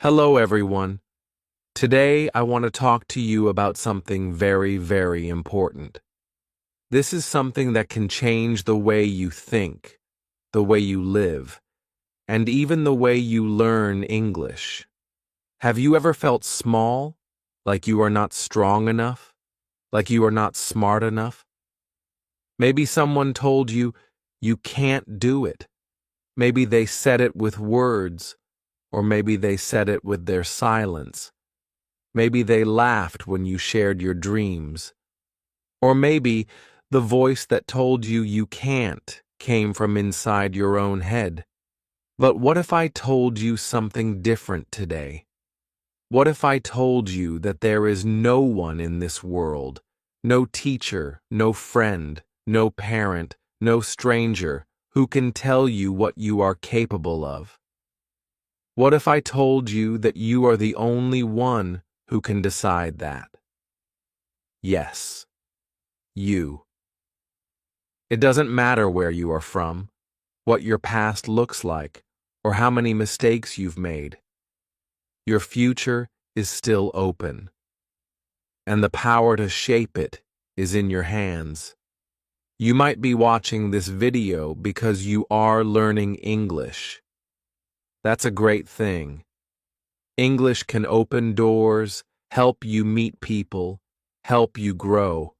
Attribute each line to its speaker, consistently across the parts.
Speaker 1: Hello, everyone. Today, I want to talk to you about something very, very important. This is something that can change the way you think, the way you live, and even the way you learn English. Have you ever felt small, like you are not strong enough, like you are not smart enough? Maybe someone told you you can't do it. Maybe they said it with words, or maybe they said it with their silence. Maybe they laughed when you shared your dreams. Or maybe the voice that told you you can't came from inside your own head. But what if I told you something different today? What if I told you that there is no one in this world, no teacher, no friend, no parent, no stranger, who can tell you what you are capable of? What if I told you that you are the only one who can decide that? Yes, you. It doesn't matter where you are from, what your past looks like, or how many mistakes you've made. Your future is still open, and the power to shape it is in your hands. You might be watching this video because you are learning English. That's a great thing. English can open doors, help you meet people, help you grow.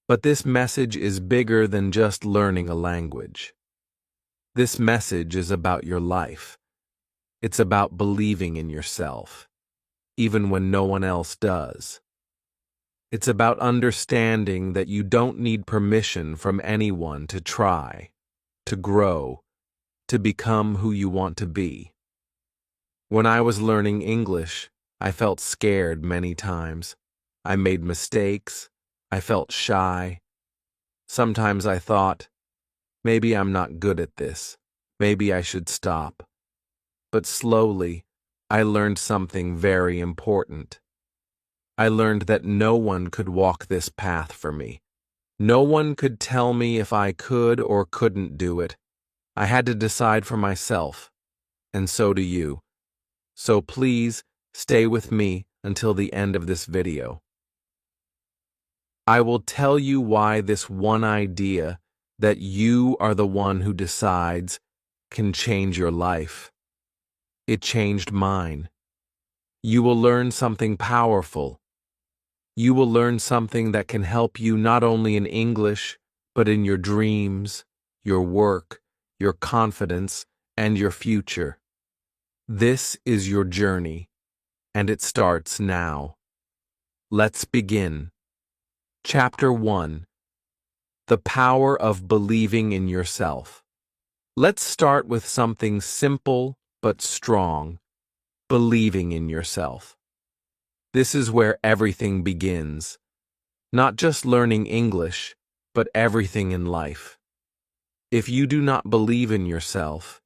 Speaker 1: But this message is bigger than just learning a language. This message is about your life. It's about believing in yourself, even when no one else does. It's about understanding that you don't need permission from anyone to try, to grow, to become who you want to be. When I was learning English, I felt scared many times. I made mistakes. I felt shy. Sometimes I thought, maybe I'm not good at this. Maybe I should stop. But slowly, I learned something very important. I learned that no one could walk this path for me. No one could tell me if I could or couldn't do it. I had to decide for myself, and so do you. So please, stay with me until the end of this video. I will tell you why this one idea, that you are the one who decides, can change your life. It changed mine. You will learn something powerful. You will learn something that can help you not only in English, but in your dreams, your work, your confidence, and your future. This is your journey, and it starts now. Let's begin. Chapter 1. The Power of Believing in Yourself. Let's start with something simple but strong. Believing in yourself. This is where everything begins. Not just learning English, but everything in life. If you do not believe in yourself,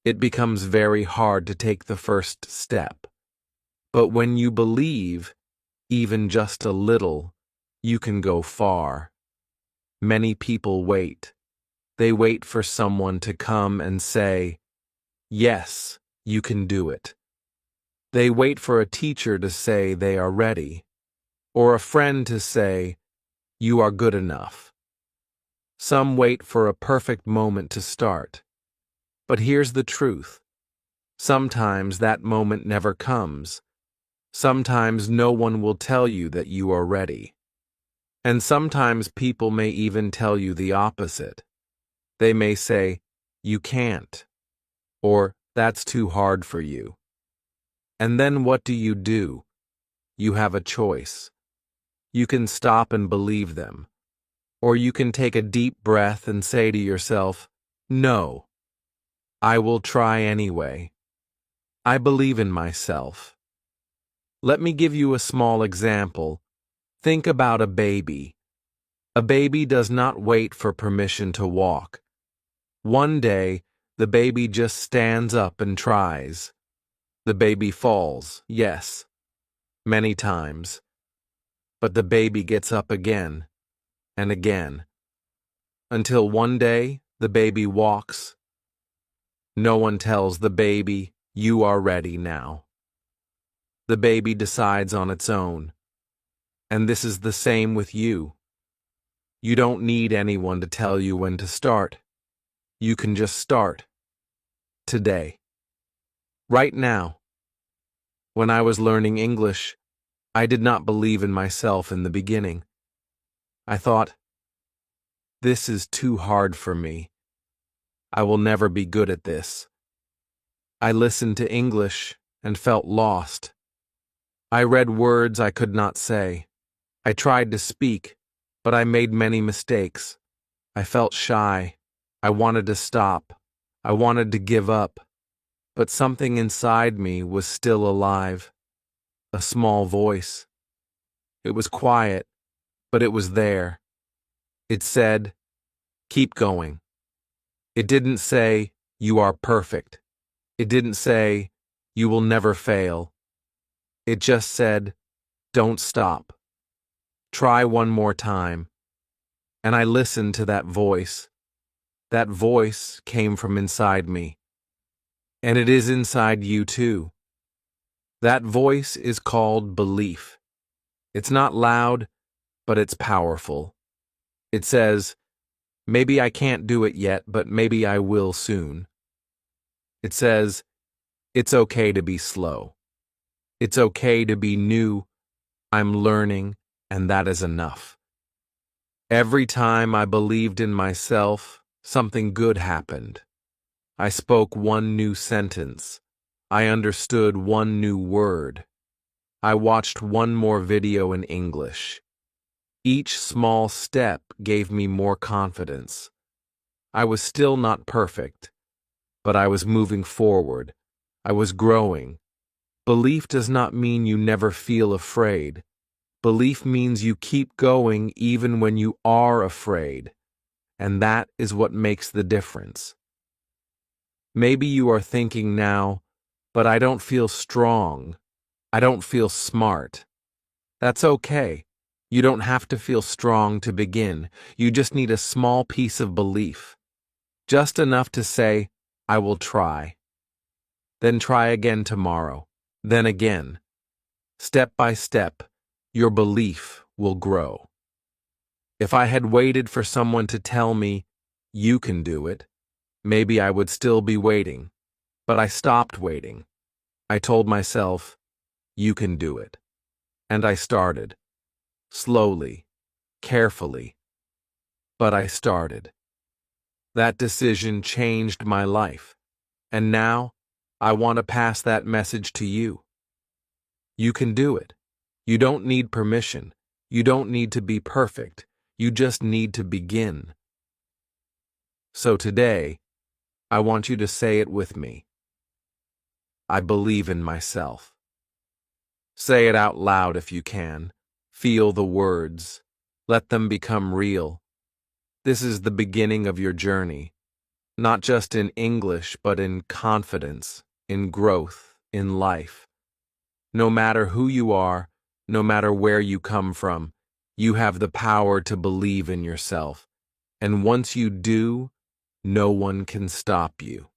Speaker 1: it becomes very hard to take the first step. But when you believe, even just a little, you can go far. Many people wait. They wait for someone to come and say, yes, you can do it. They wait for a teacher to say they are ready, or a friend to say, you are good enough. Some wait for a perfect moment to start. But here's the truth. Sometimes that moment never comes. Sometimes no one will tell you that you are ready. And sometimes people may even tell you the opposite. They may say, you can't, or that's too hard for you. And then what do? You have a choice. You can stop and believe them, or you can take a deep breath and say to yourself, no, I will try anyway. I believe in myself. Let me give you a small example. Think about a baby. A baby does not wait for permission to walk. One day, the baby just stands up and tries. The baby falls, yes, many times. But the baby gets up again and again, until one day the baby walks. No one tells the baby, you are ready now. The baby decides on its own. And this is the same with you. You don't need anyone to tell you when to start. You can just start. Today. Right now. When I was learning English, I did not believe in myself in the beginning. I thought, this is too hard for me. I will never be good at this. I listened to English and felt lost. I read words I could not say. I tried to speak, but I made many mistakes. I felt shy. I wanted to stop. I wanted to give up. But something inside me was still alive. A small voice. It was quiet, but it was there. It said, keep going. It didn't say, you are perfect. It didn't say, you will never fail. It just said, don't stop. Try one more time. And I listened to that voice. That voice came from inside me. And it is inside you too. That voice is called belief. It's not loud, but it's powerful. It says, maybe I can't do it yet, but maybe I will soon. It says, it's okay to be slow. It's okay to be new. I'm learning, and that is enough. Every time I believed in myself, something good happened. I spoke one new sentence. I understood one new word. I watched one more video in English. Each small step gave me more confidence. I was still not perfect, but I was moving forward. I was growing. Belief does not mean you never feel afraid. Belief means you keep going even when you are afraid, and that is what makes the difference. Maybe you are thinking now, but I don't feel strong. I don't feel smart. That's okay. You don't have to feel strong to begin. You just need a small piece of belief. Just enough to say, I will try. Then try again tomorrow. Then again. Step by step, your belief will grow. If I had waited for someone to tell me, you can do it, maybe I would still be waiting. But I stopped waiting. I told myself, you can do it. And I started. Slowly, carefully. But I started. That decision changed my life. And now, I want to pass that message to you. You can do it. You don't need permission. You don't need to be perfect. You just need to begin. So today, I want you to say it with me. I believe in myself. Say it out loud if you can. Feel the words. Let them become real. This is the beginning of your journey, not just in English, but in confidence, in growth, in life. No matter who you are, no matter where you come from, you have the power to believe in yourself. And once you do, no one can stop you.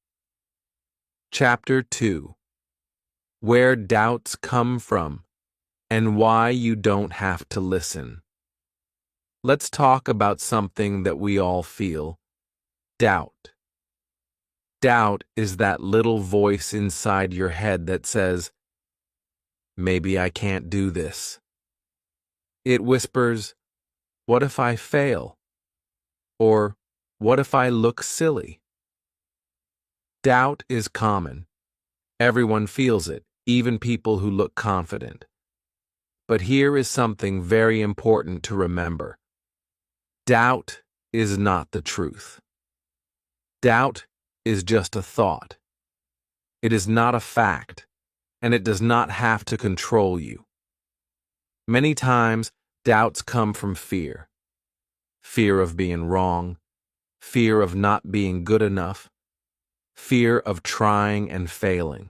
Speaker 1: Chapter 2. Where doubts come from and why you don't have to listen. Let's talk about something that we all feel. Doubt. Doubt is that little voice inside your head that says, maybe I can't do this. It whispers, what if I fail? Or, what if I look silly? Doubt is common. Everyone feels it, even people who look confident. But here is something very important to remember. Doubt is not the truth. Doubt is just a thought. It is not a fact, and it does not have to control you. Many times, doubts come from fear. Fear of being wrong, fear of not being good enough, fear of trying and failing.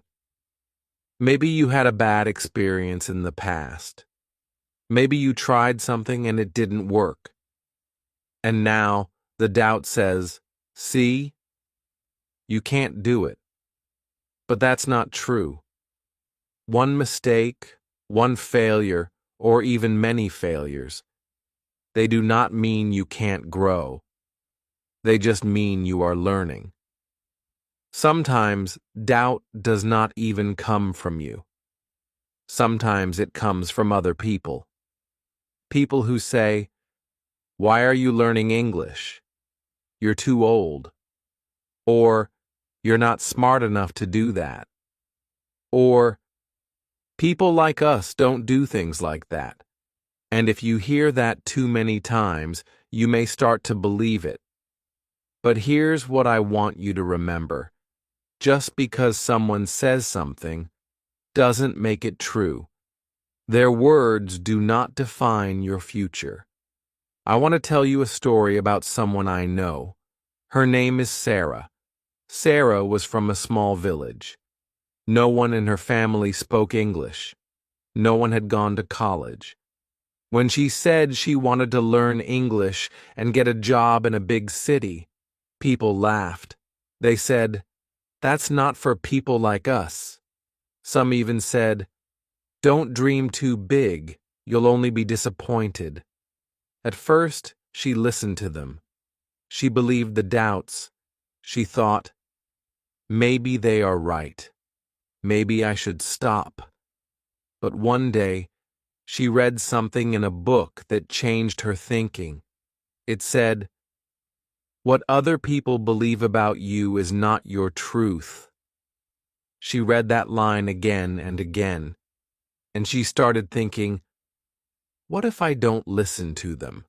Speaker 1: Maybe you had a bad experience in the past. Maybe you tried something and it didn't work. And now the doubt says, see, you can't do it. But that's not true. One mistake, one failure, or even many failures, they do not mean you can't grow. They just mean you are learning. Sometimes doubt does not even come from you. Sometimes it comes from other people. People who say, "Why are you learning English? You're too old." Or, "You're not smart enough to do that." Or, "People like us don't do things like that." And if you hear that too many times, you may start to believe it. But here's what I want you to remember. Just because someone says something doesn't make it true. Their words do not define your future. I want to tell you a story about someone I know. Her name is Sarah. Sarah was from a small village. No one in her family spoke English. No one had gone to college. When she said she wanted to learn English and get a job in a big city, people laughed. They said, "That's not for people like us." Some even said, "Don't dream too big, you'll only be disappointed." At first, she listened to them. She believed the doubts. She thought, maybe they are right. Maybe I should stop. But one day, she read something in a book that changed her thinking. It said, "What other people believe about you is not your truth." She read that line again and again, and she started thinking, what if I don't listen to them?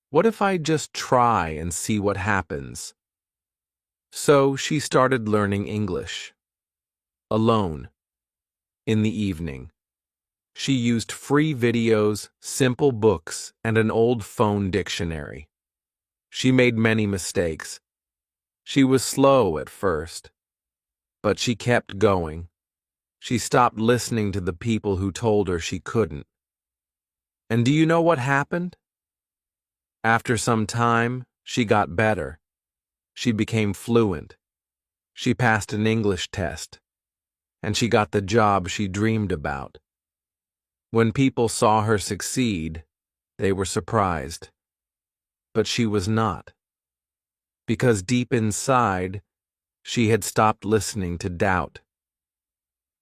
Speaker 1: What if I just try and see what happens? So she started learning English. Alone. In the evening. She used free videos, simple books, and an old phone dictionary. She made many mistakes. She was slow at first, but she kept going. She stopped listening to the people who told her she couldn't. And do you know what happened? After some time, she got better. She became fluent. She passed an English test, and she got the job she dreamed about. When people saw her succeed, they were surprised. But she was not. Because deep inside, she had stopped listening to doubt.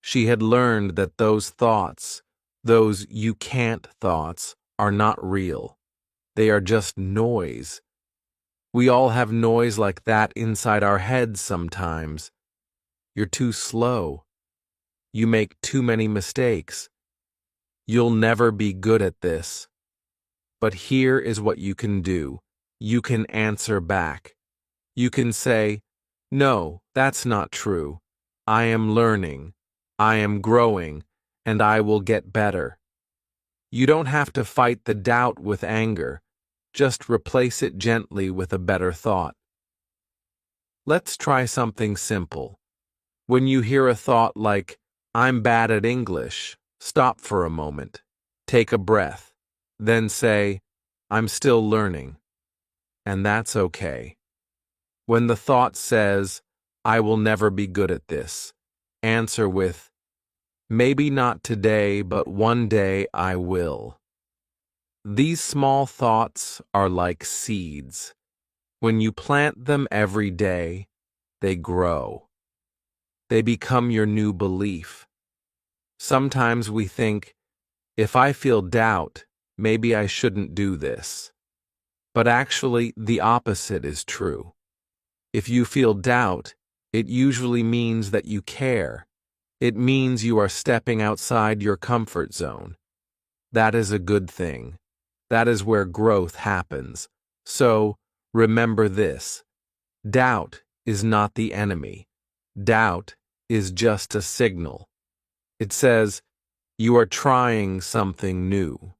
Speaker 1: She had learned that those thoughts, those "you can't" thoughts, are not real. They are just noise. We all have noise like that inside our heads sometimes. You're too slow. You make too many mistakes. You'll never be good at this. But here is what you can do. You can answer back. You can say, "No, that's not true. I am learning. I am growing, and I will get better." You don't have to fight the doubt with anger. Just replace it gently with a better thought. Let's try something simple. When you hear a thought like, "I'm bad at English," stop for a moment. Take a breath. Then say, "I'm still learning." And that's okay. When the thought says, "I will never be good at this," answer with, "Maybe not today, but one day I will." These small thoughts are like seeds. When you plant them every day, they grow. They become your new belief. Sometimes we think, if I feel doubt, maybe I shouldn't do this. But actually, the opposite is true. If you feel doubt, it usually means that you care. It means you are stepping outside your comfort zone. That is a good thing. That is where growth happens. So, remember this. Doubt is not the enemy. Doubt is just a signal. It says, you are trying something new.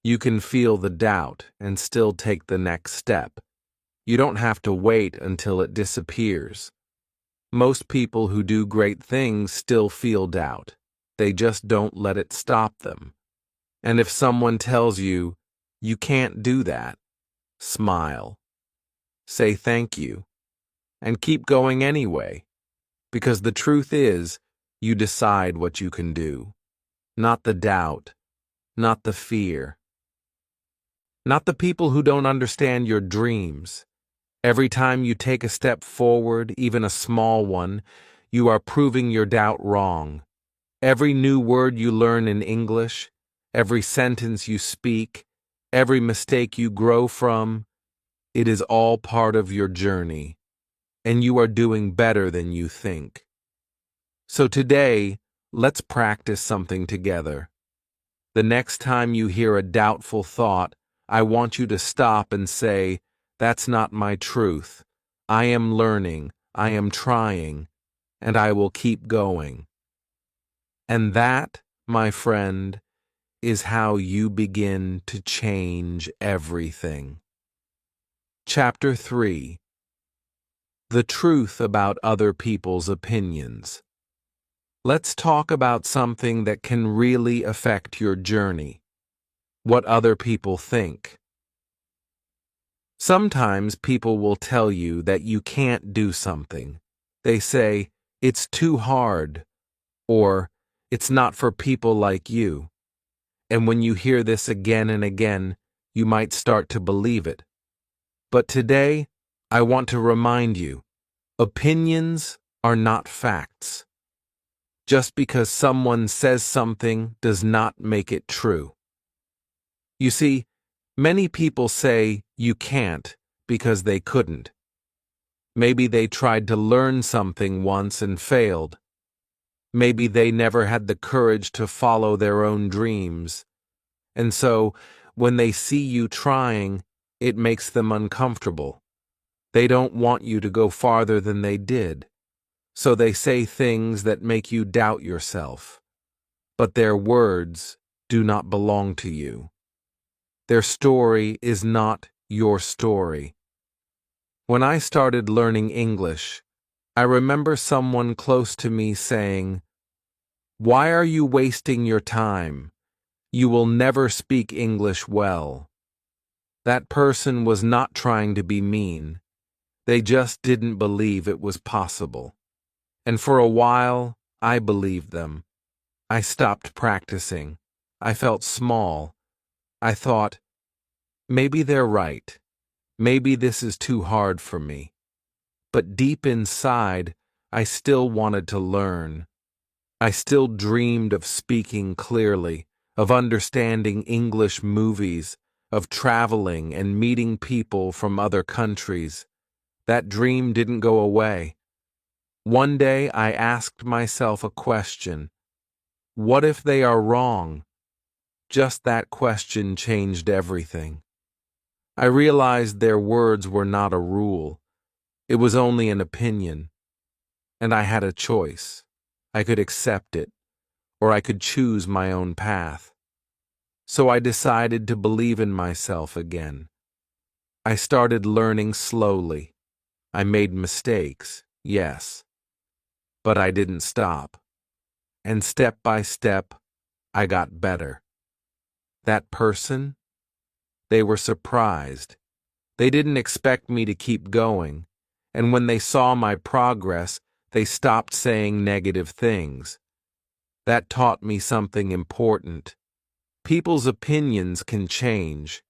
Speaker 1: You can feel the doubt and still take the next step. You don't have to wait until it disappears. Most people who do great things still feel doubt. They just don't let it stop them. And if someone tells you, "You can't do that," smile. Say thank you. And keep going anyway. Because the truth is, You decide what you can do. Not the doubt, not the fear, not the people who don't understand your dreams. Every time you take a step forward, even a small one, you are proving your doubt wrong. Every new word you learn in English, every sentence you speak, every mistake you grow from, it is all part of your journey, and you are doing better than you think. So today, let's practice something together. The next time you hear a doubtful thought, I want you to stop and say, "That's not my truth. I am learning, I am trying, and I will keep going." And that, my friend, is how you begin to change everything. Chapter 3: The Truth About Other People's Opinions. Let's talk about something that can really affect your journey: what other people think. Sometimes people will tell you that you can't do something. They say, "It's too hard," or "It's not for people like you." And when you hear this again and again, you might start to believe it. But today, I want to remind you, opinions are not facts. Just because someone says something does not make it true. You see, many people say you can't because they couldn't. Maybe they tried to learn something once and failed. Maybe they never had the courage to follow their own dreams. And so, when they see you trying, it makes them uncomfortable. They don't want you to go farther than they did. So they say things that make you doubt yourself. But their words do not belong to you. Their story is not your story. When I started learning English, I remember someone close to me saying, "Why are you wasting your time? You will never speak English well." That person was not trying to be mean. They just didn't believe it was possible. And for a while, I believed them. I stopped practicing. I felt small. I thought, maybe they're right. Maybe this is too hard for me. But deep inside, I still wanted to learn. I still dreamed of speaking clearly, of understanding English movies, of traveling and meeting people from other countries. That dream didn't go away. One day I asked myself a question: what if they are wrong? Just that question changed everything. I realized their words were not a rule. It was only an opinion. And I had a choice. I could accept it, or I could choose my own path. So I decided to believe in myself again. I started learning slowly. I made mistakes, yes. But I didn't stop. And step by step, I got better. That person? They were surprised. They didn't expect me to keep going. And when they saw my progress, they stopped saying negative things. That taught me something important. People's opinions can change,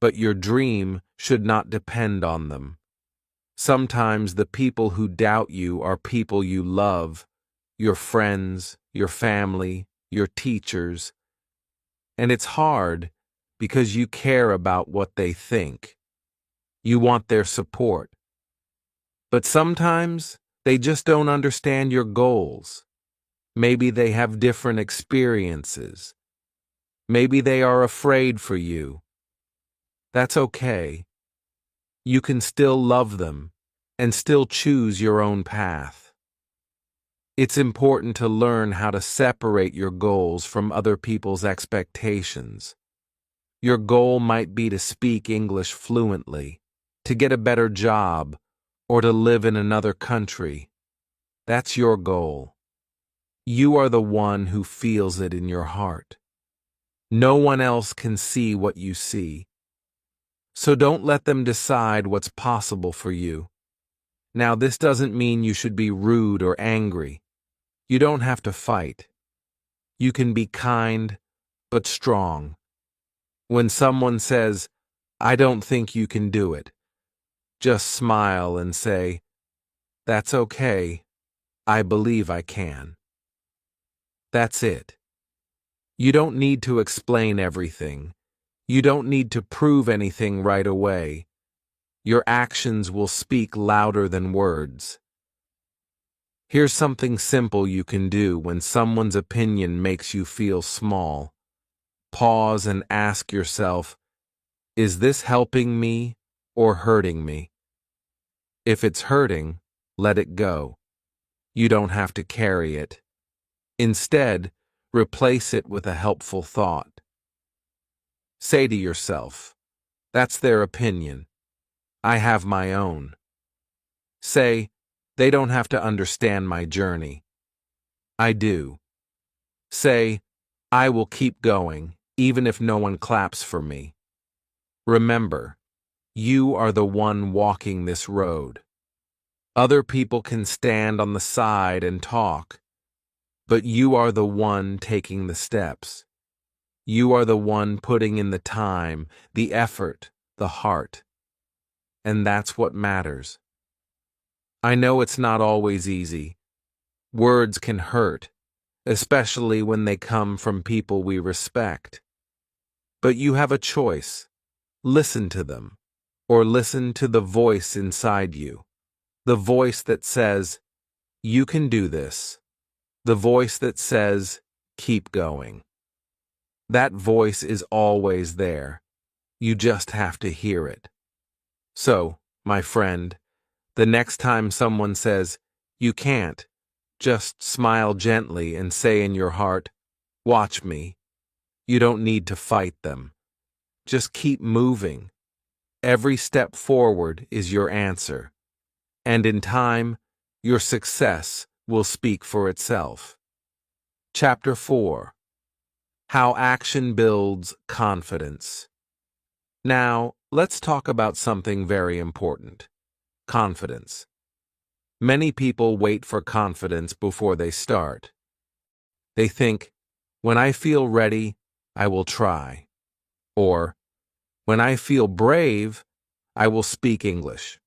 Speaker 1: but your dream should not depend on them. Sometimes the people who doubt you are people you love, your friends, your family, your teachers. And it's hard because you care about what they think. You want their support. But sometimes they just don't understand your goals. Maybe they have different experiences. Maybe they are afraid for you. That's okay. You can still love them and still choose your own path. It's important to learn how to separate your goals from other people's expectations. Your goal might be to speak English fluently, to get a better job, or to live in another country. That's your goal. You are the one who feels it in your heart. No one else can see what you see. So don't let them decide what's possible for you. Now, this doesn't mean you should be rude or angry. You don't have to fight. You can be kind, but strong. When someone says, "I don't think you can do it," just smile and say, "That's okay. I believe I can." That's it. You don't need to explain everything. You don't need to prove anything right away. Your actions will speak louder than words. Here's something simple you can do when someone's opinion makes you feel small. Pause and ask yourself, is this helping me or hurting me? If it's hurting, let it go. You don't have to carry it. Instead, replace it with a helpful thought. Say to yourself, that's their opinion. I have my own. Say, they don't have to understand my journey. I do. Say, I will keep going, even if no one claps for me. Remember, you are the one walking this road. Other people can stand on the side and talk, but you are the one taking the steps. You are the one putting in the time, the effort, the heart. And that's what matters. I know it's not always easy. Words can hurt, especially when they come from people we respect. But you have a choice. Listen to them, or listen to the voice inside you. The voice that says, you can do this. The voice that says, keep going. That voice is always there. You just have to hear it. So, my friend, the next time someone says, you can't, just smile gently and say in your heart, watch me. You don't need to fight them. Just keep moving. Every step forward is your answer. And in time, your success will speak for itself. Chapter 4. How Action Builds Confidence. Now, let's talk about something very important. Confidence. Many people wait for confidence before they start. They think, when I feel ready, I will try. Or, when I feel brave, I will speak English.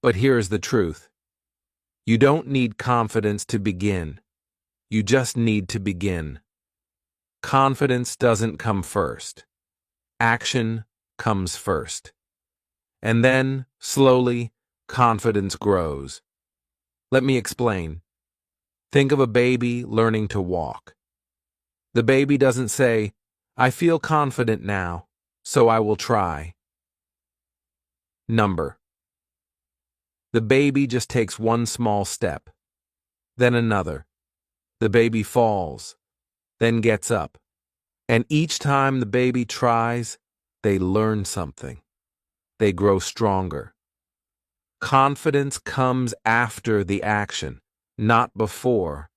Speaker 1: But here's the truth. You don't need confidence to begin. You just need to begin. Confidence doesn't come first. Action comes first. And then, slowly, confidence grows. Let me explain. Think of a baby learning to walk. The baby doesn't say, I feel confident now, so I will try. Number. The baby just takes one small step, then another. The baby falls, then gets up. And each time the baby tries, they learn something. They grow stronger. Confidence comes after the action, not before.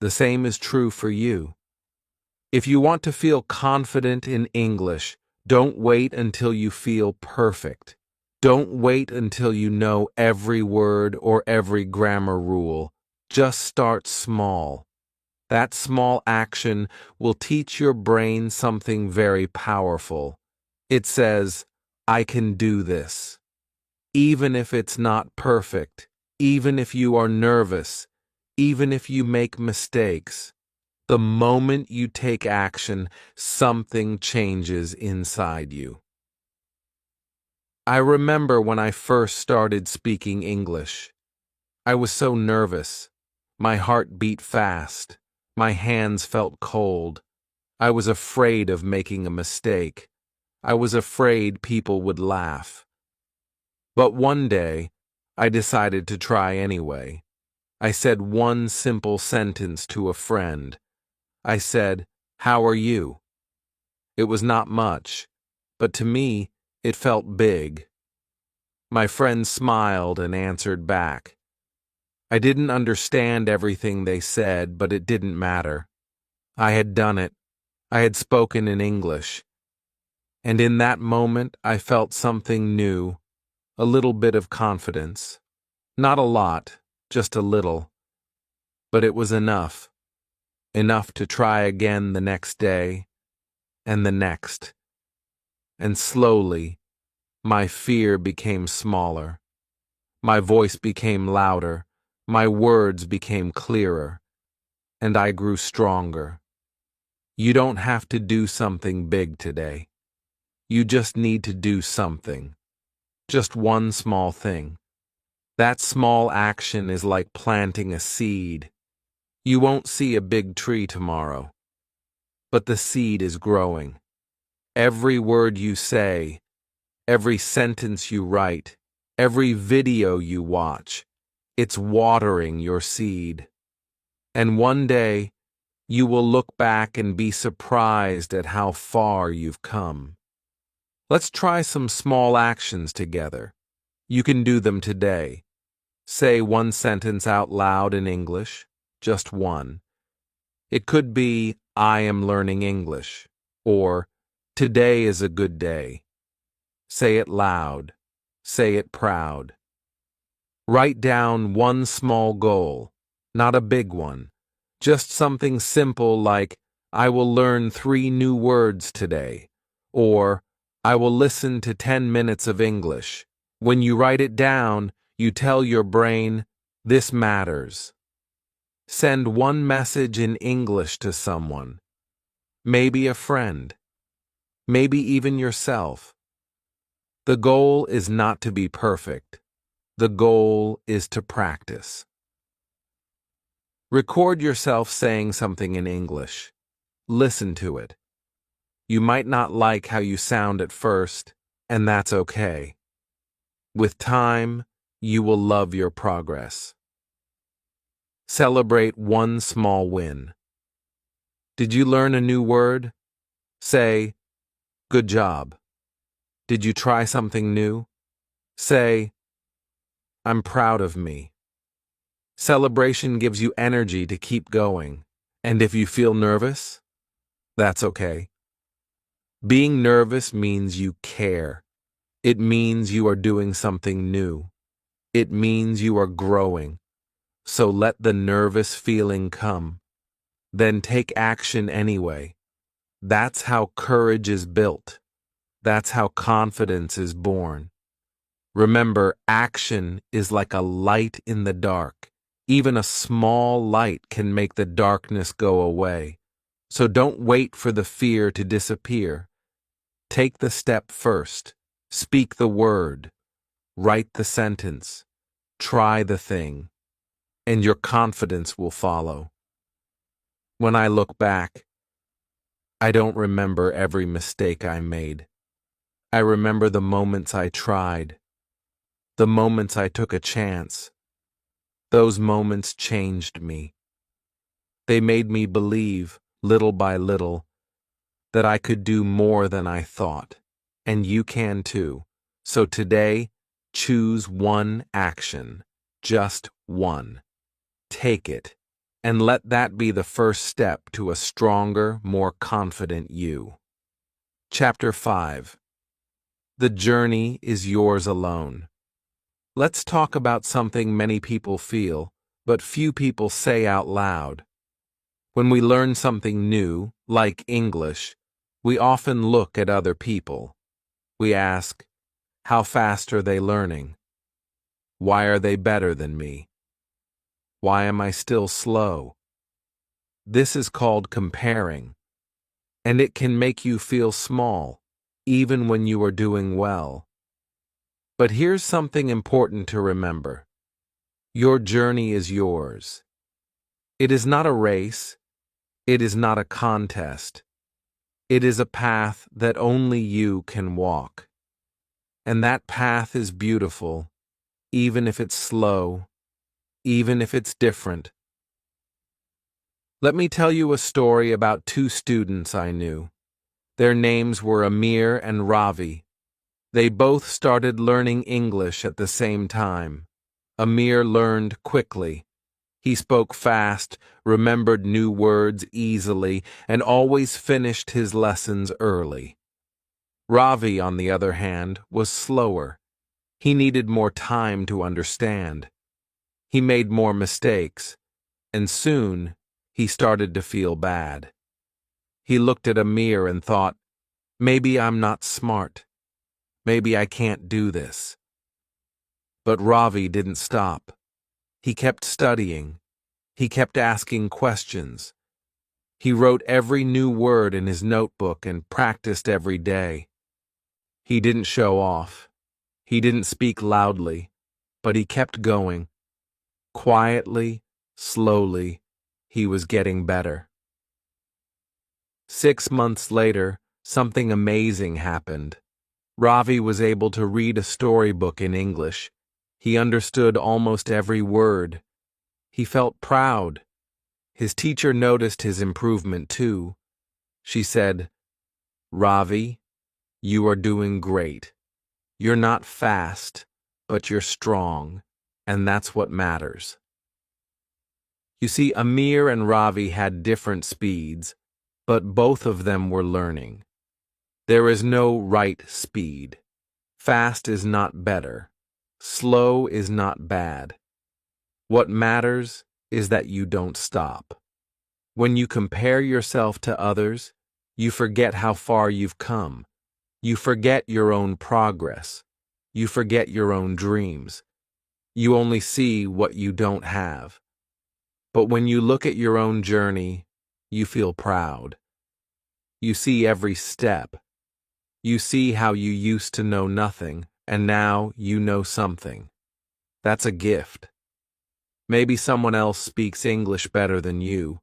Speaker 1: The same is true for you. If you want to feel confident in English, don't wait until you feel perfect. Don't wait until you know every word or every grammar rule. Just start small. That small action will teach your brain something very powerful. It says, I can do this. Even if it's not perfect, even if you are nervous, even if you make mistakes, the moment you take action, something changes inside you. I remember when I first started speaking English. I was so nervous. My heart beat fast. My hands felt cold. I was afraid of making a mistake. I was afraid people would laugh. But one day, I decided to try anyway. I said one simple sentence to a friend. I said, "How are you?" It was not much, but to me, it felt big. My friend smiled and answered back. I didn't understand everything they said, but it didn't matter. I had done it. I had spoken in English. And in that moment, I felt something new, a little bit of confidence. Not a lot, just a little. But it was enough. Enough to try again the next day, and the next. And slowly, my fear became smaller. My voice became louder. My words became clearer. And I grew stronger. You don't have to do something big today. You just need to do something. Just one small thing. That small action is like planting a seed. You won't see a big tree tomorrow, but the seed is growing. Every word you say, every sentence you write, every video you watch, it's watering your seed. And one day, you will look back and be surprised at how far you've come. Let's try some small actions together. You can do them today. Say one sentence out loud in English, just one. It could be, I am learning English, or today is a good day. Say it loud. Say it proud. Write down one small goal, not a big one. Just something simple like, I will learn 3 new words today, or I will listen to 10 minutes of English. When you write it down, you tell your brain, this matters. Send one message in English to someone, maybe a friend, maybe even yourself. The goal is not to be perfect. The goal is to practice. Record yourself saying something in English. Listen to it. You might not like how you sound at first, and that's okay. With time, you will love your progress. Celebrate one small win. Did you learn a new word? Say, good job. Did you try something new? Say, I'm proud of me. Celebration gives you energy to keep going. And if you feel nervous, that's okay. Being nervous means you care. It means you are doing something new. It means you are growing. So let the nervous feeling come. Then take action anyway. That's how courage is built. That's how confidence is born. Remember, action is like a light in the dark. Even a small light can make the darkness go away. So don't wait for the fear to disappear. Take the step first. Speak the word. Write the sentence. Try the thing. And your confidence will follow. When I look back, I don't remember every mistake I made. I remember the moments I tried. The moments I took a chance. Those moments changed me. They made me believe, little by little, that I could do more than I thought. And you can too. So today, choose one action. Just one. Take it, and let that be the first step to a stronger, more confident you. Chapter 5. The journey is yours alone. Let's talk about something many people feel, but few people say out loud. When we learn something new, like English, we often look at other people. We ask, how fast are they learning? Why are they better than me? Why am I still slow? This is called comparing, and it can make you feel small, even when you are doing well. But here's something important to remember. Your journey is yours. It is not a race. It is not a contest. It is a path that only you can walk. And that path is beautiful, even if it's slow, even if it's different. Let me tell you a story about 2 students I knew. Their names were Amir and Ravi. They both started learning English at the same time. Amir learned quickly. He spoke fast, remembered new words easily, and always finished his lessons early. Ravi, on the other hand, was slower. He needed more time to understand. He made more mistakes. And soon, he started to feel bad. He looked at a mirror and thought, maybe I'm not smart. Maybe I can't do this. But Ravi didn't stop. He kept studying. He kept asking questions. He wrote every new word in his notebook and practiced every day. He didn't show off. He didn't speak loudly, but he kept going. Quietly, slowly, he was getting better. 6 months later, something amazing happened. Ravi was able to read a storybook in English. He understood almost every word. He felt proud. His teacher noticed his improvement too. She said, "Ravi, you are doing great. You're not fast, but you're strong, and that's what matters." You see, Amir and Ravi had different speeds, but both of them were learning. There is no right speed. Fast is not better. Slow is not bad. What matters is that you don't stop. When you compare yourself to others, you forget how far you've come. You forget your own progress. You forget your own dreams. You only see what you don't have. But when you look at your own journey, you feel proud. You see every step. You see how you used to know nothing, and now you know something. That's a gift. Maybe someone else speaks English better than you.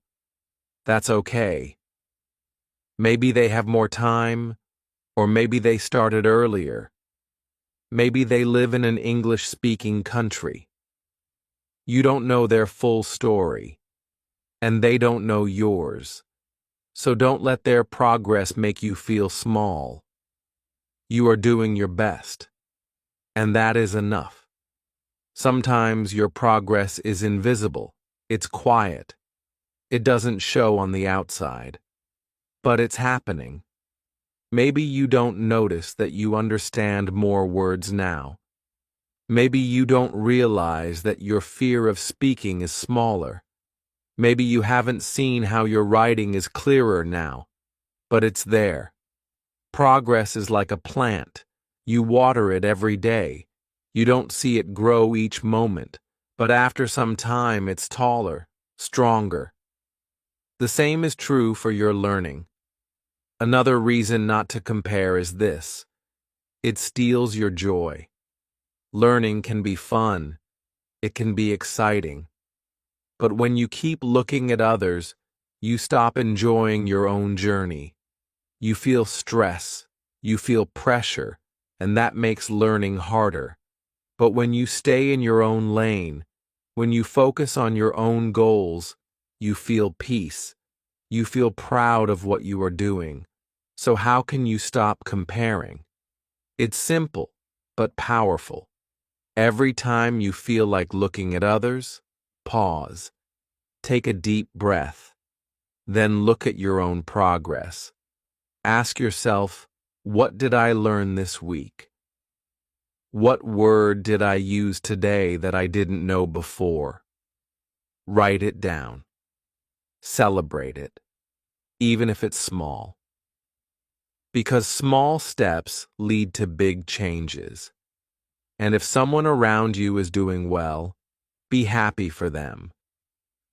Speaker 1: That's okay. Maybe they have more time, or maybe they started earlier. Maybe they live in an English-speaking country. You don't know their full story, and they don't know yours. So don't let their progress make you feel small. You are doing your best, and that is enough. Sometimes your progress is invisible. It's quiet. It doesn't show on the outside. But it's happening. Maybe you don't notice that you understand more words now. Maybe you don't realize that your fear of speaking is smaller. Maybe you haven't seen how your writing is clearer now. But it's there. Progress is like a plant. You water it every day. You don't see it grow each moment, but after some time it's taller, stronger. The same is true for your learning. Another reason not to compare is this: it steals your joy. Learning can be fun. It can be exciting. But when you keep looking at others, you stop enjoying your own journey. You feel stress. You feel pressure, and that makes learning harder. But when you stay in your own lane, when you focus on your own goals, you feel peace. You feel proud of what you are doing. So how can you stop comparing? It's simple, but powerful. Every time you feel like looking at others, pause. Take a deep breath. Then look at your own progress. Ask yourself, what did I learn this week? What word did I use today that I didn't know before? Write it down. Celebrate it, even if it's small. Because small steps lead to big changes. And if someone around you is doing well, be happy for them.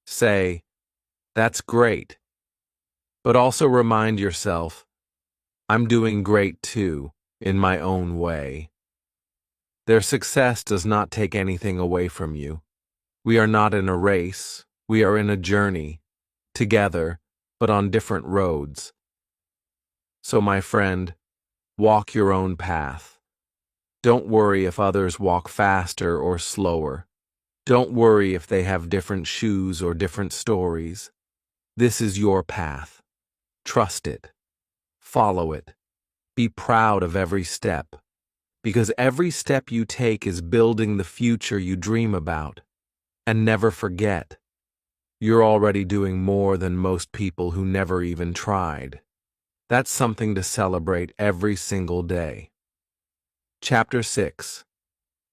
Speaker 1: Say, "That's great." But also remind yourself, "I'm doing great too, in my own way." Their success does not take anything away from you. We are not in a race. We are in a journey, together, but on different roads. So, my friend, walk your own path. Don't worry if others walk faster or slower. Don't worry if they have different shoes or different stories. This is your path. Trust it. Follow it. Be proud of every step. Because every step you take is building the future you dream about. And never forget, you're already doing more than most people who never even tried. That's something to celebrate every single day. Chapter 6.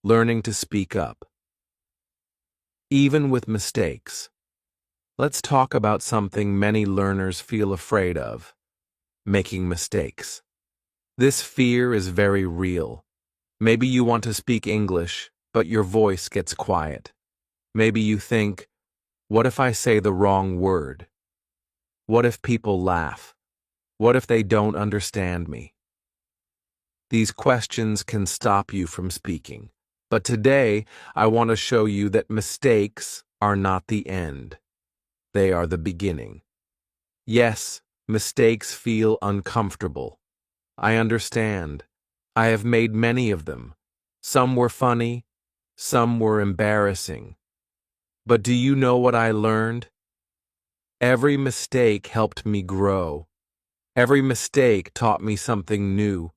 Speaker 1: Learning to speak up. Even with mistakes. Let's talk about something many learners feel afraid of: making mistakes. This fear is very real. Maybe you want to speak English, but your voice gets quiet. Maybe you think, what if I say the wrong word? What if people laugh? What if they don't understand me? These questions can stop you from speaking. But today, I want to show you that mistakes are not the end. They are the beginning. Yes, mistakes feel uncomfortable. I understand. I have made many of them. Some were funny, some were embarrassing. But do you know what I learned? Every mistake helped me grow. Every mistake taught me something new.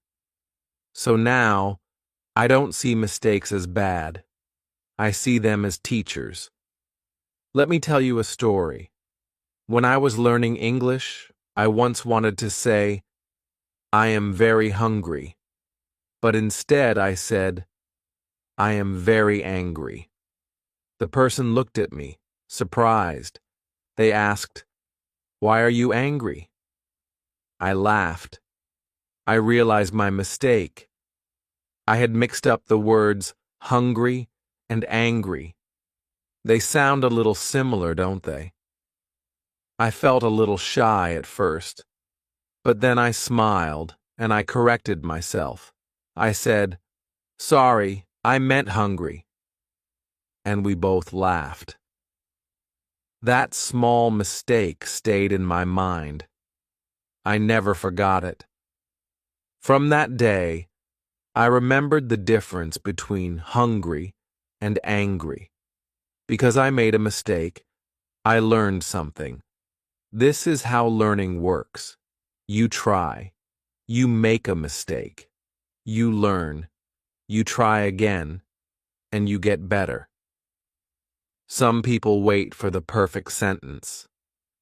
Speaker 1: So now, I don't see mistakes as bad. I see them as teachers. Let me tell you a story. When I was learning English, I once wanted to say, I am very hungry. But instead I said, I am very angry. The person looked at me, surprised. They asked, why are you angry? I laughed. I realized my mistake. I had mixed up the words hungry and angry. They sound a little similar, don't they? I felt a little shy at first, but then I smiled and I corrected myself. I said, sorry, I meant hungry. And we both laughed. That small mistake stayed in my mind. I never forgot it. From that day, I remembered the difference between hungry and angry. Because I made a mistake, I learned something. This is how learning works. You try. You make a mistake. You learn. You try again, and you get better. Some people wait for the perfect sentence.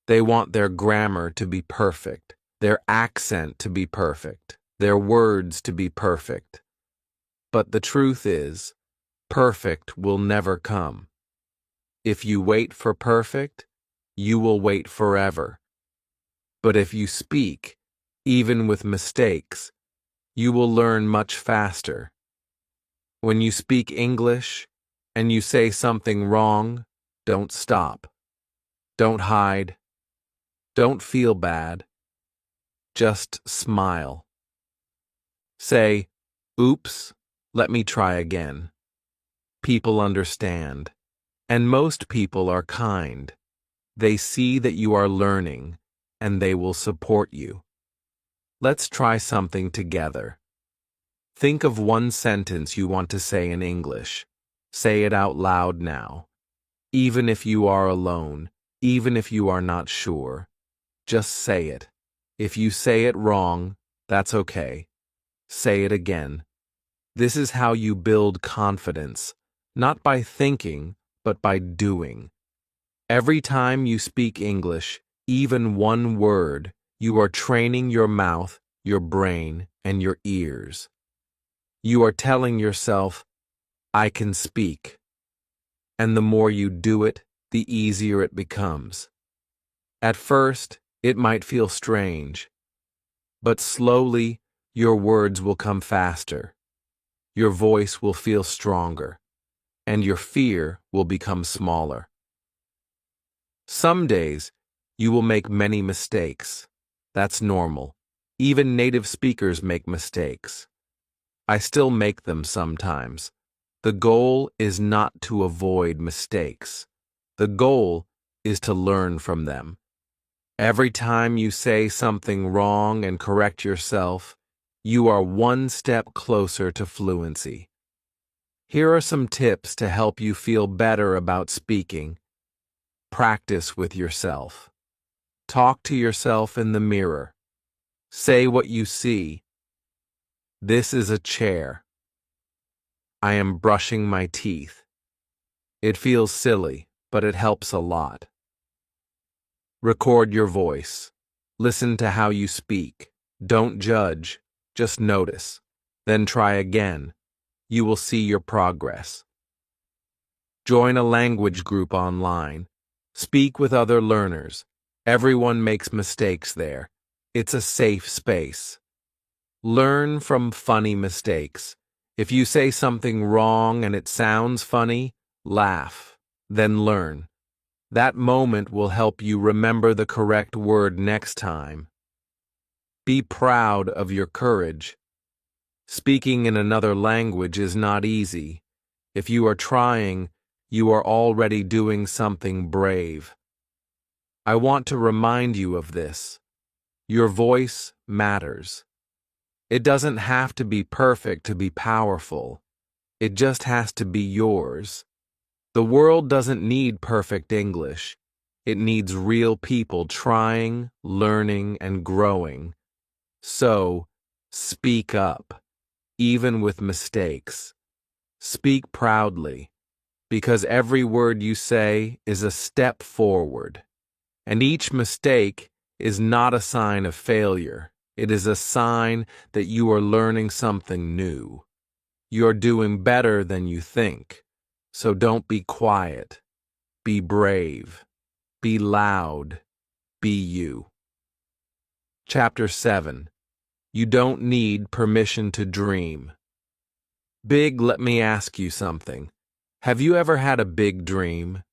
Speaker 1: They want their grammar to be perfect, their accent to be perfect, their words to be perfect. But the truth is, perfect will never come. If you wait for perfect, you will wait forever. But if you speak, even with mistakes, you will learn much faster. When you speak English and you say something wrong, don't stop. Don't hide. Don't feel bad. Just smile. Say, oops, let me try again. People understand. And most people are kind. They see that you are learning, and they will support you. Let's try something together. Think of one sentence you want to say in English. Say it out loud now. Even if you are alone, even if you are not sure, just say it. If you say it wrong, that's okay. Say it again. This is how you build confidence, not by thinking, but by doing. Every time you speak English, even one word, you are training your mouth, your brain, and your ears. You are telling yourself, I can speak. And the more you do it, the easier it becomes. At first, it might feel strange, but slowly, your words will come faster. Your voice will feel stronger, and your fear will become smaller. Some days, you will make many mistakes. That's normal. Even native speakers make mistakes. I still make them sometimes. The goal is not to avoid mistakes. The goal is to learn from them. Every time you say something wrong and correct yourself, you are one step closer to fluency. Here are some tips to help you feel better about speaking. Practice with yourself. Talk to yourself in the mirror. Say what you see. This is a chair. I am brushing my teeth. It feels silly, but it helps a lot. Record your voice. Listen to how you speak. Don't judge, just notice. Then try again. You will see your progress. Join a language group online. Speak with other learners. Everyone makes mistakes there. It's a safe space. Learn from funny mistakes. If you say something wrong and it sounds funny, laugh, then learn. That moment will help you remember the correct word next time. Be proud of your courage. Speaking in another language is not easy. If you are trying, you are already doing something brave. I want to remind you of this. Your voice matters. It doesn't have to be perfect to be powerful. It just has to be yours. The world doesn't need perfect English. It needs real people trying, learning, and growing. So, speak up, even with mistakes. Speak proudly, because every word you say is a step forward. And each mistake is not a sign of failure. It is a sign that you are learning something new. You're doing better than you think. So don't be quiet. Be brave. Be loud. Be you. Chapter 7. You don't need permission to dream. Big, let me ask you something. Have you ever had a big dream?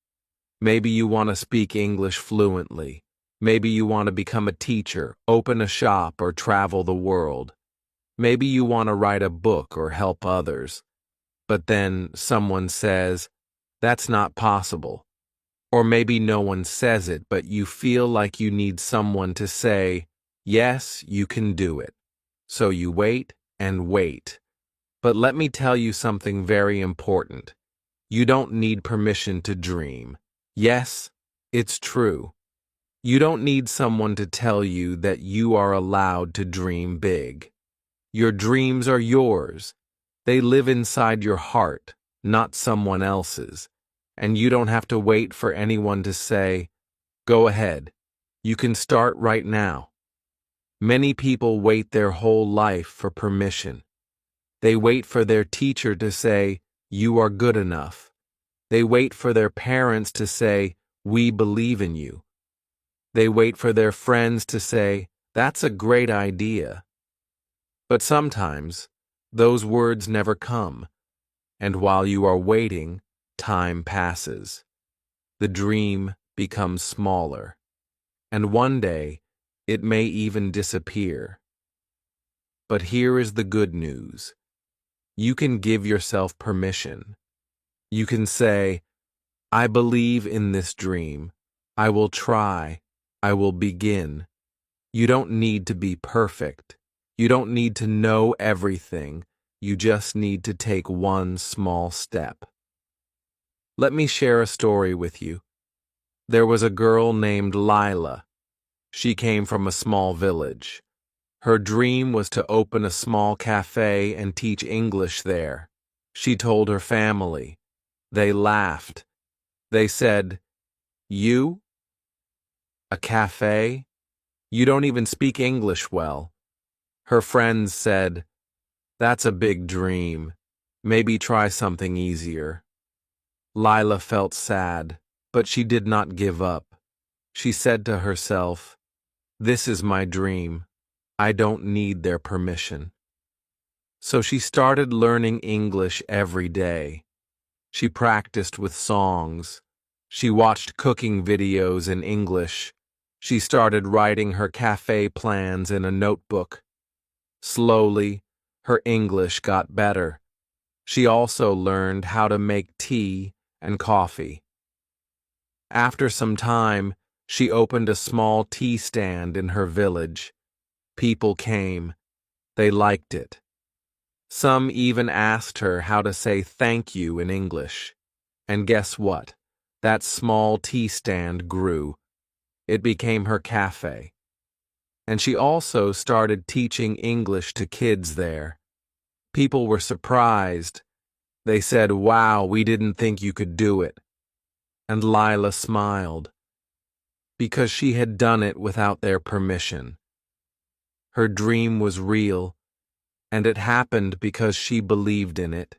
Speaker 1: Maybe you want to speak English fluently. Maybe you want to become a teacher, open a shop, or travel the world. Maybe you want to write a book or help others. But then someone says, that's not possible. Or maybe no one says it, but you feel like you need someone to say, yes, you can do it. So you wait and wait. But let me tell you something very important. You don't need permission to dream. Yes, it's true. You don't need someone to tell you that you are allowed to dream big. Your dreams are yours. They live inside your heart, not someone else's. And you don't have to wait for anyone to say, go ahead. You can start right now. Many people wait their whole life for permission. They wait for their teacher to say, you are good enough. They wait for their parents to say, we believe in you. They wait for their friends to say, that's a great idea. But sometimes, those words never come, and while you are waiting, time passes. The dream becomes smaller, and one day, it may even disappear. But here is the good news. You can give yourself permission. You can say, I believe in this dream. I will try. I will begin. You don't need to be perfect. You don't need to know everything. You just need to take one small step. Let me share a story with you. There was a girl named Lila. She came from a small village. Her dream was to open a small cafe and teach English there. She told her family. They laughed. They said, you? A cafe? You don't even speak English well. Her friends said, that's a big dream. Maybe try something easier. Lila felt sad, but she did not give up. She said to herself, this is my dream. I don't need their permission. So she started learning English every day. She practiced with songs. She watched cooking videos in English. She started writing her cafe plans in a notebook. Slowly, her English got better. She also learned how to make tea and coffee. After some time, she opened a small tea stand in her village. People came. They liked it. Some even asked her how to say thank you in English. And guess what? That small tea stand grew. It became her cafe. And she also started teaching English to kids there. People were surprised. They said, wow, we didn't think you could do it. And Lila smiled, because she had done it without their permission. Her dream was real, and it happened because she believed in it,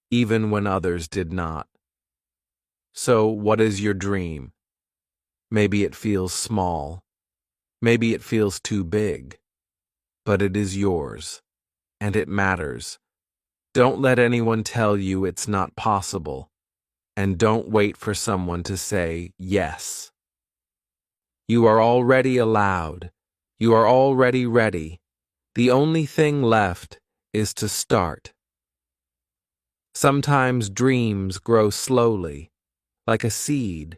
Speaker 1: even when others did not. So, what is your dream? Maybe it feels small. Maybe it feels too big. But it is yours, and it matters. Don't let anyone tell you it's not possible, and don't wait for someone to say yes. You are already allowed. You are already ready. The only thing left is to start. Sometimes dreams grow slowly, like a seed.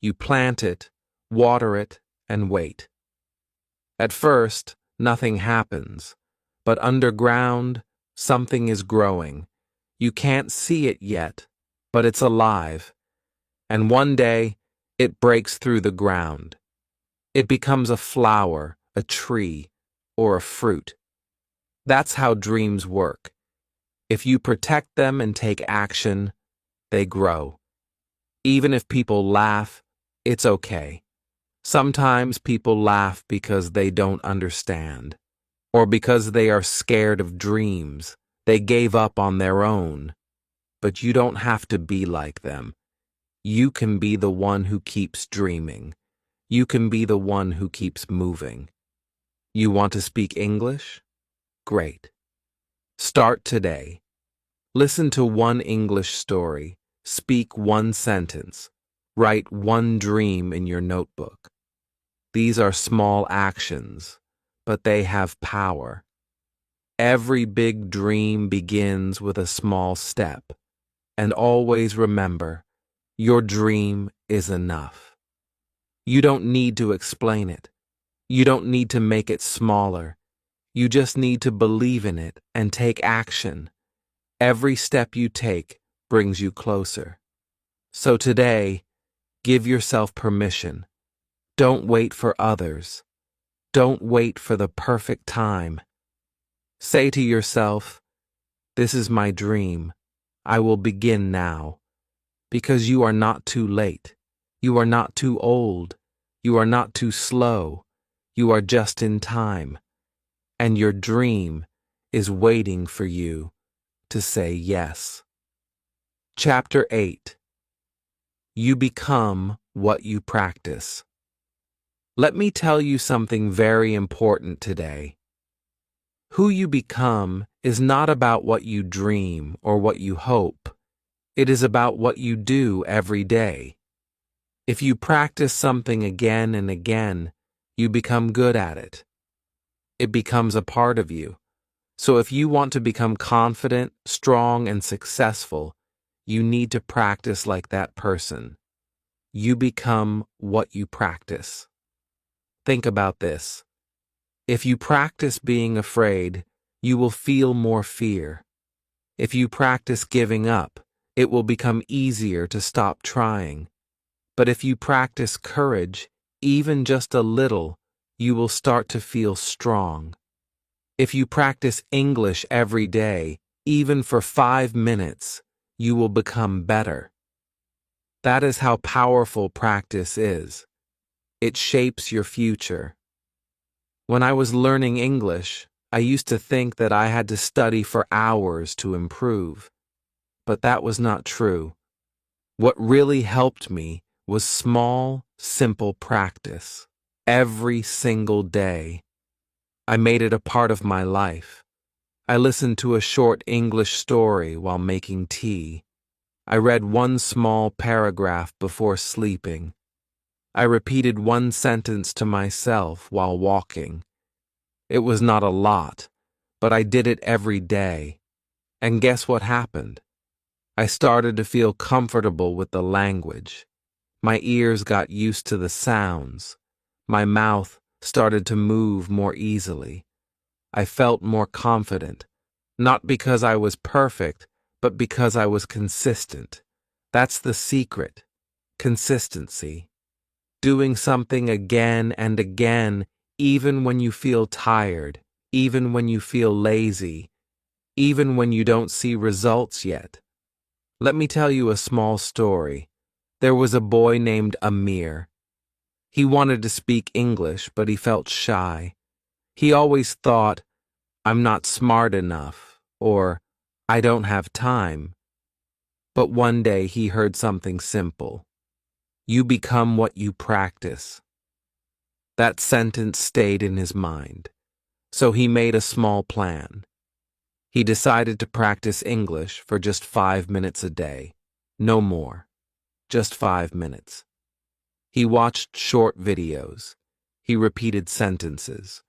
Speaker 1: You plant it, water it, and wait. At first, nothing happens, but underground, something is growing. You can't see it yet, but it's alive. And one day, it breaks through the ground. It becomes a flower, a tree, or a fruit. That's how dreams work. If you protect them and take action, they grow. Even if people laugh, it's okay. Sometimes people laugh because they don't understand, or because they are scared of dreams. They gave up on their own. But you don't have to be like them. You can be the one who keeps dreaming. You can be the one who keeps moving. You want to speak English? Great. Start today. Listen to one English story. Speak one sentence. Write one dream in your notebook. These are small actions, but they have power. Every big dream begins with a small step. And always remember, your dream is enough. You don't need to explain it. You don't need to make it smaller. You just need to believe in it and take action. Every step you take brings you closer. So today, give yourself permission. Don't wait for others. Don't wait for the perfect time. Say to yourself, "This is my dream. I will begin now." Because you are not too late. You are not too old. You are not too slow. You are just in time. And your dream is waiting for you to say yes. Chapter 8. You become what you practice. Let me tell you something very important today. Who you become is not about what you dream or what you hope. It is about what you do every day. If you practice something again and again, you become good at it. It becomes a part of you. So if you want to become confident, strong, and successful, you need to practice like that person. You become what you practice. Think about this. If you practice being afraid, you will feel more fear. If you practice giving up, it will become easier to stop trying. But if you practice courage, even just a little, you will start to feel strong. If you practice English every day, even for 5 minutes, you will become better. That is how powerful practice is. It shapes your future. When I was learning English, I used to think that I had to study for hours to improve. But that was not true. What really helped me was small, simple practice. Every single day. I made it a part of my life. I listened to a short English story while making tea. I read one small paragraph before sleeping. I repeated one sentence to myself while walking. It was not a lot, but I did it every day. And guess what happened? I started to feel comfortable with the language. My ears got used to the sounds. My mouth started to move more easily. I felt more confident, not because I was perfect, but because I was consistent. That's the secret. Consistency. Doing something again and again, even when you feel tired, even when you feel lazy, even when you don't see results yet. Let me tell you a small story. There was a boy named Amir. He wanted to speak English, but he felt shy. He always thought, "I'm not smart enough," or "I don't have time." But one day he heard something simple. You become what you practice. That sentence stayed in his mind, so he made a small plan. He decided to practice English for just 5 minutes a day. No more. Just 5 minutes. He watched short videos. He repeated sentences.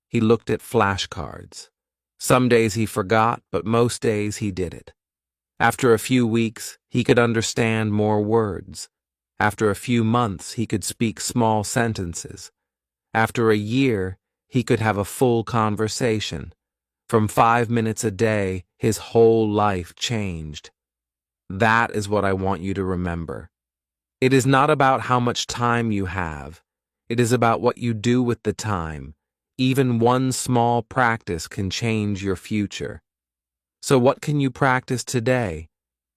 Speaker 1: He looked at flashcards. Some days he forgot, but most days he did it. After a few weeks, he could understand more words. After a few months, he could speak small sentences. After a year, he could have a full conversation. From 5 minutes a day, his whole life changed. That is what I want you to remember. It is not about how much time you have. It is about what you do with the time. Even one small practice can change your future. So what can you practice today?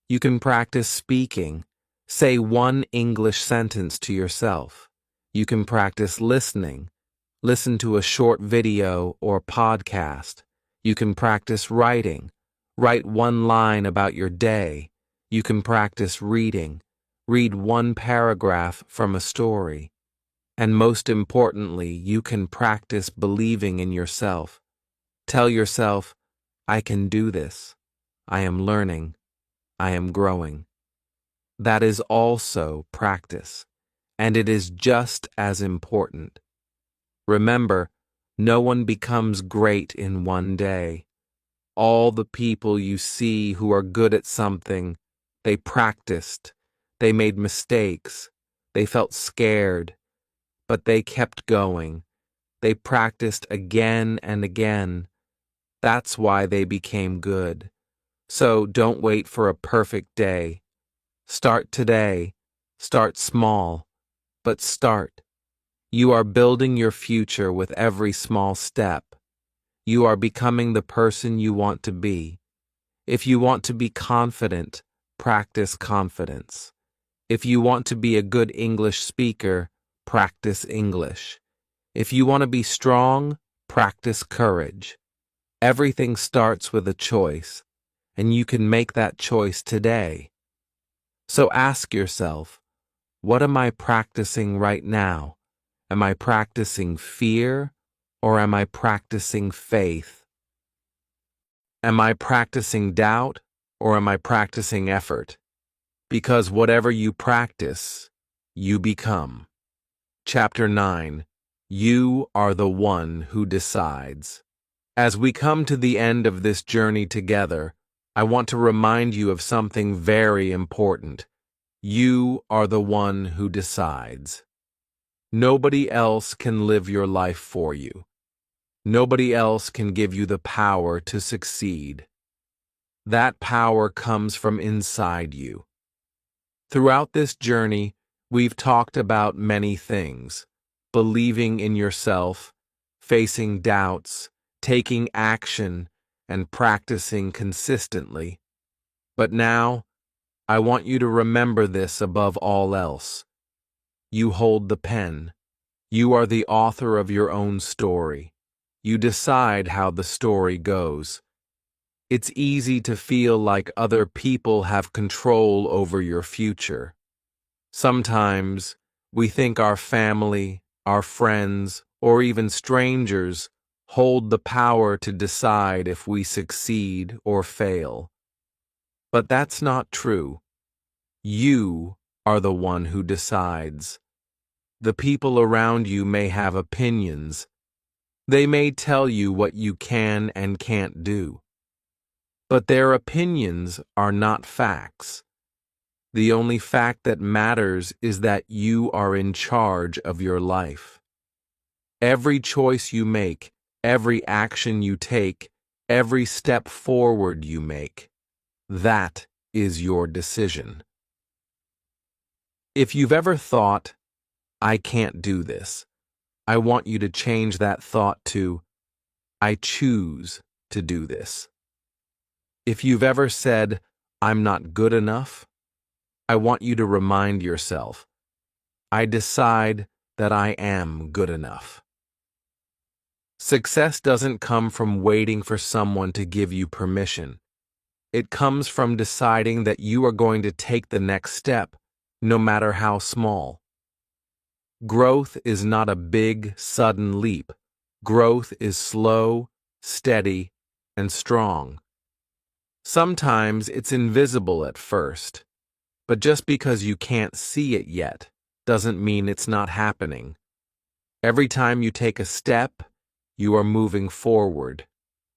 Speaker 1: You can practice speaking. Say one English sentence to yourself. You can practice listening. Listen to a short video or podcast. You can practice writing. Write one line about your day. You can practice reading. Read one paragraph from a story. And most importantly, you can practice believing in yourself. Tell yourself, I can do this. I am learning. I am growing. That is also practice, and it is just as important. Remember, no one becomes great in one day. All the people you see who are good at something, they practiced, they made mistakes, they felt scared, but they kept going. They practiced again and again. That's why they became good. So don't wait for a perfect day. Start today. Start small, but start. You are building your future with every small step. You are becoming the person you want to be. If you want to be confident, practice confidence. If you want to be a good English speaker, practice English. If you want to be strong, practice courage. Everything starts with a choice, and you can make that choice today. So ask yourself, what am I practicing right now? Am I practicing fear, or am I practicing faith? Am I practicing doubt, or am I practicing effort? Because whatever you practice, you become. Chapter 9. You are the one who decides. As we come to the end of this journey together, I want to remind you of something very important. You are the one who decides. Nobody else can live your life for you. Nobody else can give you the power to succeed. That power comes from inside you. Throughout this journey, we've talked about many things: believing in yourself, facing doubts, taking action, and practicing consistently. But now, I want you to remember this above all else. You hold the pen. You are the author of your own story. You decide how the story goes. It's easy to feel like other people have control over your future. Sometimes, we think our family, our friends, or even strangers hold the power to decide if we succeed or fail. But that's not true. You are the one who decides. The people around you may have opinions. They may tell you what you can and can't do. But their opinions are not facts. The only fact that matters is that you are in charge of your life. Every choice you make, every action you take, every step forward you make, that is your decision. If you've ever thought, I can't do this, I want you to change that thought to, I choose to do this. If you've ever said, I'm not good enough, I want you to remind yourself, I decide that I am good enough. Success doesn't come from waiting for someone to give you permission. It comes from deciding that you are going to take the next step, no matter how small. Growth is not a big, sudden leap. Growth is slow, steady, and strong. Sometimes it's invisible at first, but just because you can't see it yet doesn't mean it's not happening. Every time you take a step, you are moving forward.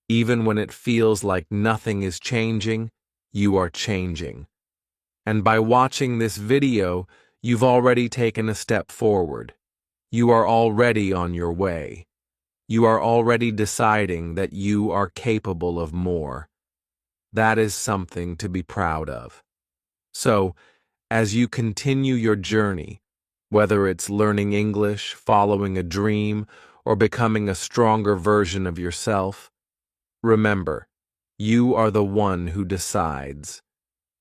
Speaker 1: Even when it feels like nothing is changing, you are changing. And by watching this video, you've already taken a step forward. You are already on your way. You are already deciding that you are capable of more. That is something to be proud of. So, as you continue your journey, whether it's learning English, following a dream, or becoming a stronger version of yourself, remember, you are the one who decides.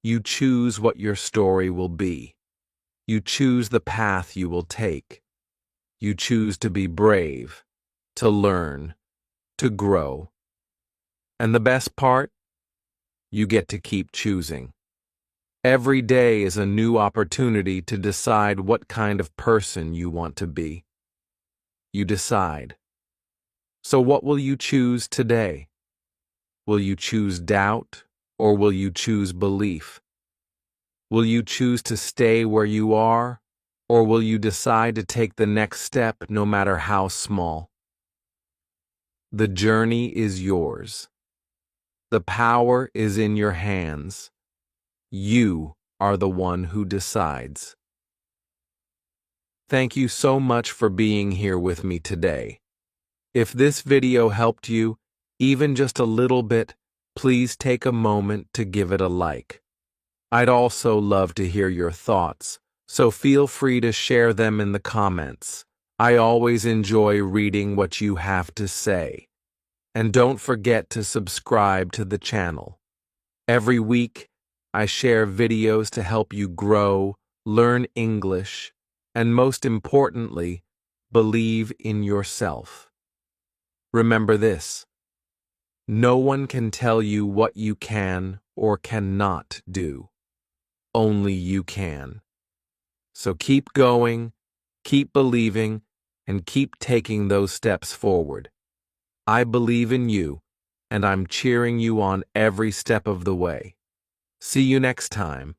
Speaker 1: You choose what your story will be. You choose the path you will take. You choose to be brave, to learn, to grow. And the best part? You get to keep choosing. Every day is a new opportunity to decide what kind of person you want to be. You decide. So what will you choose today? Will you choose doubt, or will you choose belief? Will you choose to stay where you are, or will you decide to take the next step no matter how small? The journey is yours. The power is in your hands. You are the one who decides. Thank you so much for being here with me today. If this video helped you, even just a little bit, please take a moment to give it a like. I'd also love to hear your thoughts, so feel free to share them in the comments. I always enjoy reading what you have to say. And don't forget to subscribe to the channel. Every week, I share videos to help you grow, learn English, and most importantly, believe in yourself. Remember this: no one can tell you what you can or cannot do. Only you can. So keep going, keep believing, and keep taking those steps forward. I believe in you, and I'm cheering you on every step of the way. See you next time.